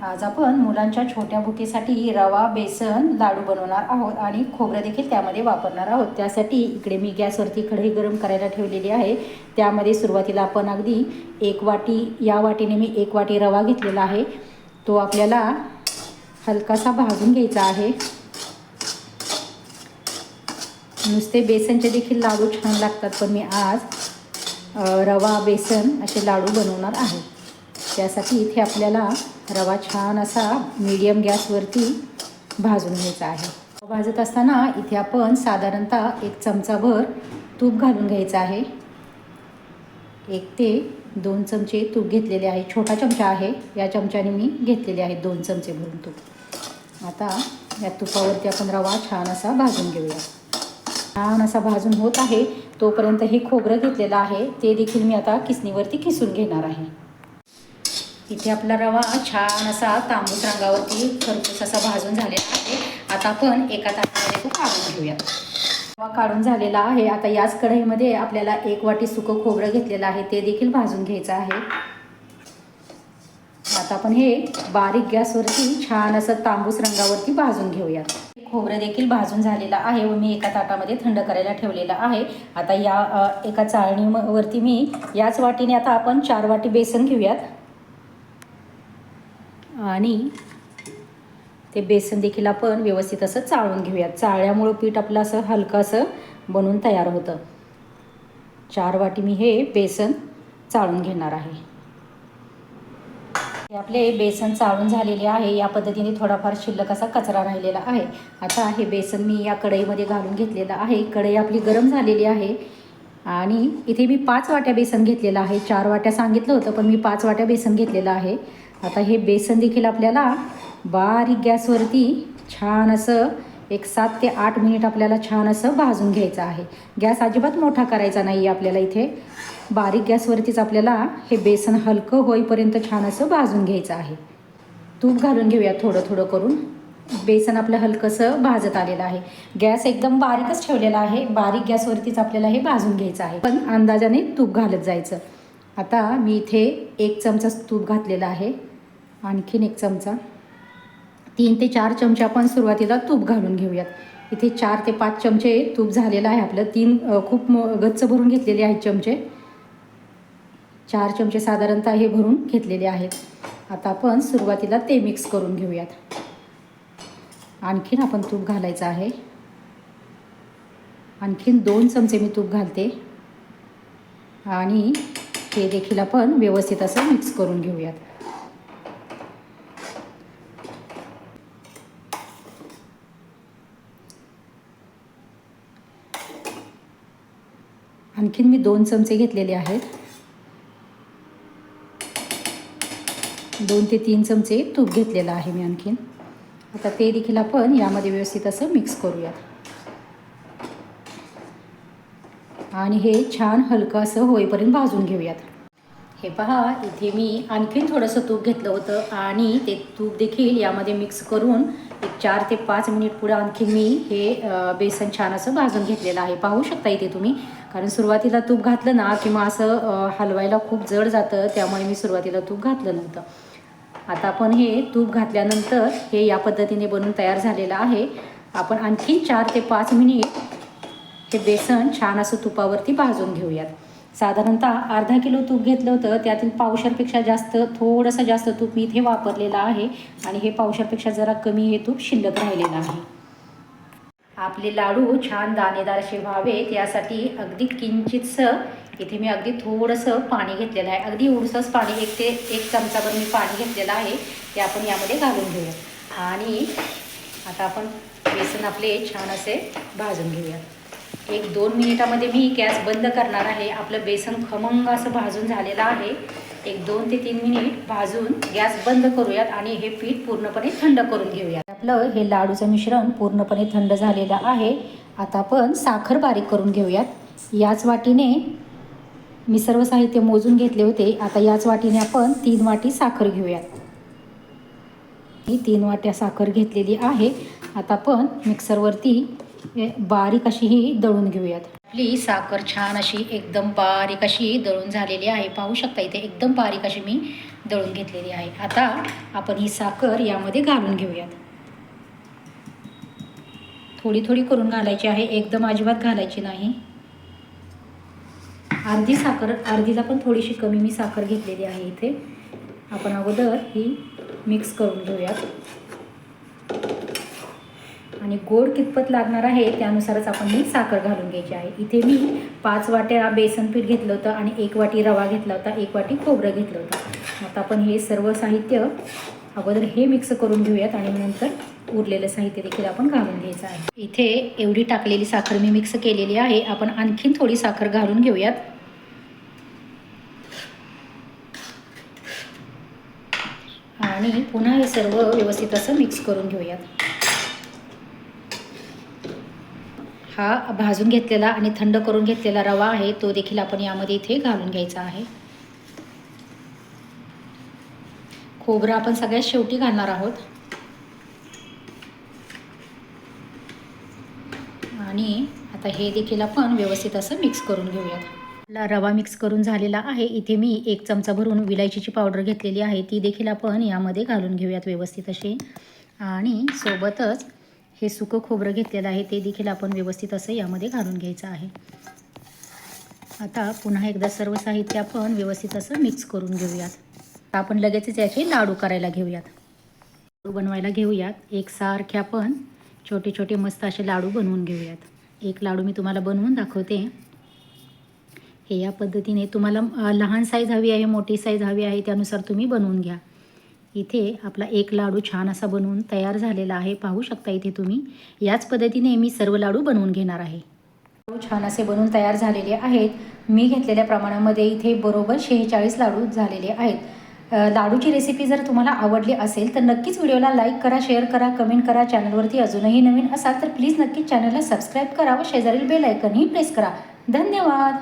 आज आपण मुलांच्या छोट्या भुकेसाठी रवा बेसन लाडू बनवणार आहोत आणि खोबरं देखील त्यामध्ये वापरणार आहोत। त्यासाठी इकडे मी गॅसवरती कढई गरम करायला ठेवलेली आहे। त्यामध्ये सुरुवातीला आपण अगदी 1 वाटी, या वाटीने मी 1 वाटी रवा घेतलेला आहे। तो आपल्याला हलकासा भाजून घ्यायचा आहे। नुसते बेसनचे देखील लाडू छान लागतात, पण मी आज रवा बेसन असे लाडू बनवणार आहे। त्यासाठी इथे आपल्याला रवा छान असा मीडियम गॅसवरती भाजून घ्यायचा आहे। भाजत असताना इथे आपण साधारणतः 1 चमचाभर तूप घालून घ्यायचं आहे। 1 ते 2 चमचे तूप घेतलेले आहे। छोटा चमचा आहे, या चमच्याने मी घेतलेले आहे 2 चमचे भरून तूप। आता या तुपावरती आपण रवा छान असा भाजून घेऊया। छान असा भाजून होत आहे तोपर्यंत हे खोबरं घेतलेलं आहे ते देखील मी आता किसणीवरती किसून घेणार आहे। इथे आपला रवा छान असा तांबूस रंगावरती खरपूस असा भाजून झालेला आहे। आता आपण एका ताटामध्ये तो काढून घेऊया। रवा काढून झालेला आहे। आता याच कढईमध्ये आपल्याला 1 वाटी सुकं खोबरं घेतलेलं आहे ते देखील भाजून घ्यायचं आहे। आता आपण हे बारीक गॅसवरती छान असं तांबूस रंगावरती भाजून घेऊया। खोबरं देखील भाजून झालेलं आहे व मी एका ताटामध्ये थंड करायला ठेवलेलं आहे। आता या एका चाळणीवरती मी याच वाटीने आता आपण 4 वाटी बेसन घेऊयात आणि ते बेसन देखील आपण व्यवस्थित असं चाळून घेऊयात। चाळल्यामुळं पीठ आपलं असं हलकं असं बनून तयार होतं। 4 वाटी मी हे बेसन चाळून घेणार आहे। हे आपले बेसन चाळून झालेले आहे। या पद्धतीने थोडाफार शिल्लक असा कचरा राहिलेला आहे। आता हे बेसन मी या कढईमध्ये घालून घेतलेलं आहे। कढई आपली गरम झालेली आहे आणि इथे मी 5 वाट्या बेसन घेतलेलं आहे। 4 वाट्या सांगितलं होतं, पण मी 5 वाट्या बेसन घेतलेलं आहे। आता हे बेसन देखील आपल्याला बारीक गॅसवरती छान असं 7 ते 8 मिनिट आपल्याला छान असं भाजून घ्यायचं आहे। गॅस अजिबात मोठा करायचा नाही आपल्याला, इथे बारीक गॅसवरतीच आपल्याला हे बेसन हलकं होईपर्यंत छान असं भाजून घ्यायचं आहे। तूप घालून घेऊया थोडं थोडं करून। बेसन आपलं हलकंसं भाजत आलेलं आहे। गॅस एकदम बारीकच ठेवलेला आहे। बारीक गॅसवरतीच आपल्याला हे भाजून घ्यायचं आहे, पण अंदाजाने तूप घालत जायचं। आता मी इथे 1 चमचा तूप घातलेला आहे, आणखीन 1 चमचा, 3 ते 4 चमचे आपण सुरुवातीला तूप घालून घेऊयात। इथे 4 ते 5 चमचे तूप झालेलं आहे आपलं। 3 खूप गच्च भरून घेतलेले आहेत चमचे। 4 चमचे साधारणतः हे भरून घेतलेले आहेत। आता आपण सुरुवातीला ते मिक्स करून घेऊयात। आणखीन आपण तूप घालायचं आहे। आणखीन 2 चमचे मी तूप घालते आणि हे देखील आपण व्यवस्थित असं मिक्स करून घेऊयात। आणखीन मी 2 चमचे घेतलेले आहेत। 2 ते 3 चमचे तूप घेतलेलं आहे मी आणखीन। आता ते देखील आपण यामध्ये व्यवस्थित असं मिक्स करूयात आणि हे छान हलकं असं होईपर्यंत भाजून घेऊयात। हे पहा, इथे मी आणखीन थोडंसं तूप घेतलं होतं आणि ते तूप देखील यामध्ये मिक्स करून 4 ते 5 मिनिट पुढे आणखीन मी हे बेसन छान असं भाजून घेतलेलं आहे। पाहू शकता इथे तुम्ही, कारण सुरुवातीला तूप घातलं ना किंवा असं हलवायला खूप जड जातं, त्यामुळे मी सुरुवातीला तूप घातलं नव्हतं। आता आपण हे तूप घातल्यानंतर हे या पद्धतीने बनून तयार झालेलं आहे। आपण आणखीन 4 ते 5 मिनिट हे बेसन छान असं तुपावरती भाजून घेऊयात। साधारणतः अर्धा किलो तूप घेतलं होतं, त्यातील पावशेरपेक्षा जास्त, थोडंसं जास्त तूप मी इथे वापरलेलं आहे आणि हे पावशेरपेक्षा जरा कमी हे तूप शिल्लक राहिलेलं आहे। आपले लाडू छान दाणेदार असे व्हावेत यासाठी अगदी किंचितसं इथे मी अगदी थोडंसं पाणी घेतलेलं आहे। अगदी उडसंच पाणी, 1 ते 1 चमचाभर मी पाणी घेतलेलं आहे, ते आपण यामध्ये घालून घेऊया आणि आता आपण बेसन आपले छान असे भाजून घेऊया। 1-2 मिनिटामध्ये मी गॅस बंद करणार आहे। आपलं बेसन खमंग असं भाजून झालेलं आहे। 1-2 ते 3 मिनिट भाजून गॅस बंद करूयात आणि हे पीठ पूर्णपणे थंड करून घेऊयात। आपलं हे लाडूचं मिश्रण पूर्णपणे थंड झालेलं आहे। आता आपण साखर बारीक करून घेऊयात। याच वाटीने मी सर्व साहित्य मोजून घेतले होते। आता याच वाटीने आपण 3 वाटी साखर घेऊयात। ही 3 वाट्या साखर घेतलेली आहे। आता आपण मिक्सरवरती बारीक अशी ही दळून घेऊयात। आपली साखर छान अशी एकदम बारीक अशी दळून झालेली आहे. पाहू शकता इथे एकदम बारीक अशी मी दळून घेतलेली आहे. आता आपण ही साखर यामध्ये घालून घेऊयात. थोडी थोडी करून घालायची आहे, एकदम अजिबात घालायची नाही. अर्धी साखर, अर्धीला पण थोडीशी कमी मी साखर घेतलेली आहे. इथे आपण अगोदर ही मिक्स करून घेऊयात आणि गोड कितपत लागणार आहे त्यानुसारच आपण ही साखर घालून घ्यायची आहे. इथे मी 5 वाट्या बेसन पीठ घेतलं होतं आणि 1 वाटी रवा घेतला होता, 1 वाटी खोबरं घेतलं होतं. आता आपण हे सर्व साहित्य अगोदर हे मिक्स करून घेऊयात आणि नंतर उरलेलं साहित्य देखील आपण घालून घ्यायचं आहे. इथे एवढी टाकलेली साखर मी मिक्स केलेली आहे. आपण आणखीन थोडी साखर घालून घेऊयात आणि पुन्हा हे सर्व व्यवस्थित असं मिक्स करून घेऊयात. हा भाजून घेतलेला आणि थंड करून घेतलेला रवा आहे, तो देखील आपण यामध्ये इथे घालून घ्यायचा आहे. खोबरं आपण सगळ्यात शेवटी घालणार आहोत आणि आता हे देखील आपण व्यवस्थित असं मिक्स करून घेऊयात. रवा मिक्स करून झालेला आहे. इथे मी 1 चमचा भरून विलायचीची पावडर घेतलेली आहे, ती देखील आपण यामध्ये घालून घेऊयात व्यवस्थित असे. आणि सोबतच हे सुकं खोबरं घेतलेलं आहे, ते देखील आपण व्यवस्थित असं यामध्ये घालून घ्यायचं आहे. आता पुन्हा एकदा सर्व साहित्य आपण व्यवस्थित असं मिक्स करून घेऊयात. आपण लगेचच याचे लाडू करायला घेऊयात. लाडू बनवायला घेऊयात. एकसारखे आपण छोटे छोटे मस्त असे लाडू बनवून घेऊयात. एक लाडू मी तुम्हाला बनवून दाखवते. हे या पद्धतीने तुम्हाला लहान साईज हवी आहे, मोठी साईज हवी आहे, त्यानुसार तुम्ही बनवून घ्या. इथे आपला एक लाडू छान असा बनवून तयार झालेला आहे. पाहू शकता इथे तुम्ही. याच पद्धतीने मी सर्व लाडू बनवून घेणार आहे. लाडू छान असे बनवून तयार झालेले आहेत. मी घेतलेल्या प्रमाणामध्ये इथे बरोबर 46 लाडू झालेले आहेत. लाडूची रेसिपी जर तुम्हाला आवडली असेल तर नक्कीच व्हिडिओला लाईक करा, शेअर करा, कमेंट करा. चॅनलवरती अजूनही नवीन असाल तर प्लीज नक्कीच चॅनलला सबस्क्राईब करा व शेजारील बेल आयकनही प्रेस करा. धन्यवाद.